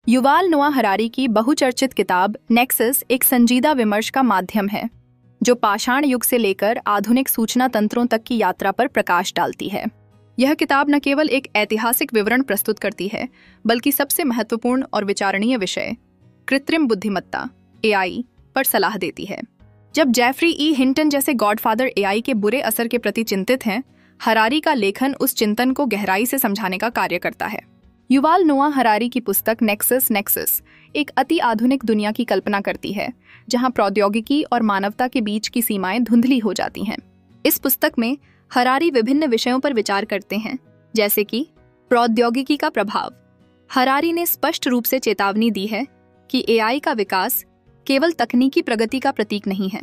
Yuval नोआ Harari की बहुचर्चित किताब नेक्सस एक संजीदा विमर्श का माध्यम है जो पाषाण युग से लेकर आधुनिक सूचना तंत्रों तक की यात्रा पर प्रकाश डालती है। यह किताब न केवल एक ऐतिहासिक विवरण प्रस्तुत करती है बल्कि सबसे महत्वपूर्ण और विचारणीय विषय कृत्रिम बुद्धिमत्ता (AI) पर सलाह देती है। जब जेफरी ई हिंटन जैसे गॉडफादर AI के बुरे असर के प्रति चिंतित हैं, हरारी का लेखन उस चिंतन को गहराई से समझाने का कार्य करता है। युवाल नोआ हरारी की पुस्तक नेक्सस एक अति आधुनिक दुनिया की कल्पना करती है जहां प्रौद्योगिकी और मानवता के बीच की सीमाएं धुंधली हो जाती हैं। इस पुस्तक में हरारी विभिन्न विषयों पर विचार करते हैं, जैसे कि प्रौद्योगिकी का प्रभाव। हरारी ने स्पष्ट रूप से चेतावनी दी है कि AI का विकास केवल तकनीकी प्रगति का प्रतीक नहीं है,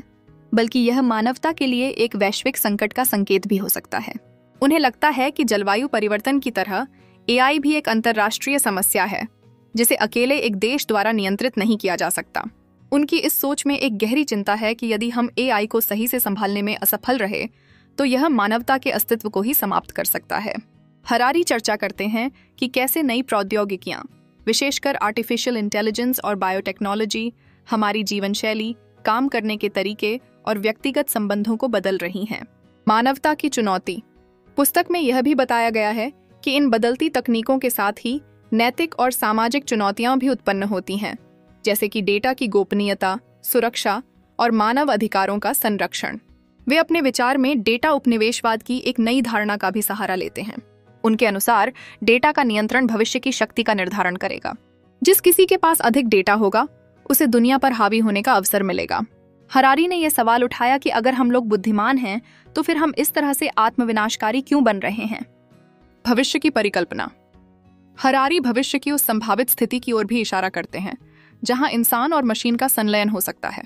बल्कि यह मानवता के लिए एक वैश्विक संकट का संकेत भी हो सकता है। उन्हें लगता है कि जलवायु परिवर्तन की तरह AI भी एक अंतर्राष्ट्रीय समस्या है जिसे अकेले एक देश द्वारा नियंत्रित नहीं किया जा सकता। उनकी इस सोच में एक गहरी चिंता है कि यदि हम AI को सही से संभालने में असफल रहे तो यह मानवता के अस्तित्व को ही समाप्त कर सकता है। हरारी चर्चा करते हैं कि कैसे नई प्रौद्योगिकियां, विशेषकर आर्टिफिशियल इंटेलिजेंस और बायोटेक्नोलॉजी, हमारी जीवन शैली, काम करने के तरीके और व्यक्तिगत संबंधों को बदल रही हैं। मानवता की चुनौती। पुस्तक में यह भी बताया गया है कि इन बदलती तकनीकों के साथ ही नैतिक और सामाजिक चुनौतियां भी उत्पन्न होती हैं, जैसे कि डेटा की गोपनीयता, सुरक्षा और मानव अधिकारों का संरक्षण। वे अपने विचार में डेटा उपनिवेशवाद की एक नई धारणा का भी सहारा लेते हैं। उनके अनुसार डेटा का नियंत्रण भविष्य की शक्ति का निर्धारण करेगा। जिस किसी के पास अधिक डेटा होगा उसे दुनिया पर हावी होने का अवसर मिलेगा। हरारी ने यह सवाल उठाया कि अगर हम लोग बुद्धिमान हैं तो फिर हम इस तरह से आत्मविनाशकारी क्यों बन रहे हैं। भविष्य की परिकल्पना। हरारी भविष्य की उस संभावित स्थिति की ओर भी इशारा करते हैं जहां इंसान और मशीन का संलयन हो सकता है,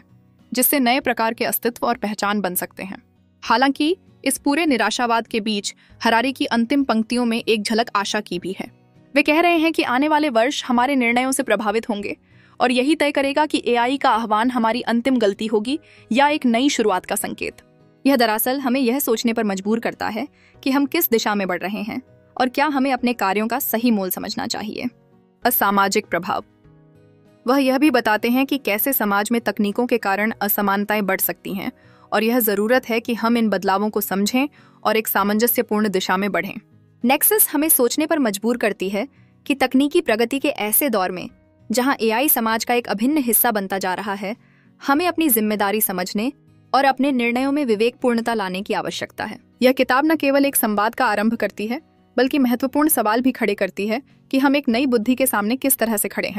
जिससे नए प्रकार के अस्तित्व और पहचान बन सकते हैं। हालांकि इस पूरे निराशावाद के बीच हरारी की अंतिम पंक्तियों में एक झलक आशा की भी है। वे कह रहे हैं कि आने वाले वर्ष हमारे निर्णयों से प्रभावित होंगे और यही तय करेगा कि AI का आह्वान हमारी अंतिम गलती होगी या एक नई शुरुआत का संकेत। यह दरअसल हमें यह सोचने पर मजबूर करता है कि हम किस दिशा में बढ़ रहे हैं और क्या हमें अपने कार्यों का सही मोल समझना चाहिए। असामाजिक प्रभाव। वह यह भी बताते हैं कि कैसे समाज में तकनीकों के कारण असमानताएं बढ़ सकती हैं और यह जरूरत है कि हम इन बदलावों को समझें और एक सामंजस्यपूर्ण दिशा में बढ़ें। नेक्सस हमें सोचने पर मजबूर करती है कि तकनीकी प्रगति के ऐसे दौर में जहां AI समाज का एक अभिन्न हिस्सा बनता जा रहा है, हमें अपनी जिम्मेदारी समझने और अपने निर्णयों में विवेकपूर्णता लाने की आवश्यकता है। यह किताब न केवल एक संवाद का आरंभ करती है बल्कि महत्वपूर्ण सवाल भी खड़े करती है कि हम एक नई बुद्धि के सामने किस तरह से खड़े हैं।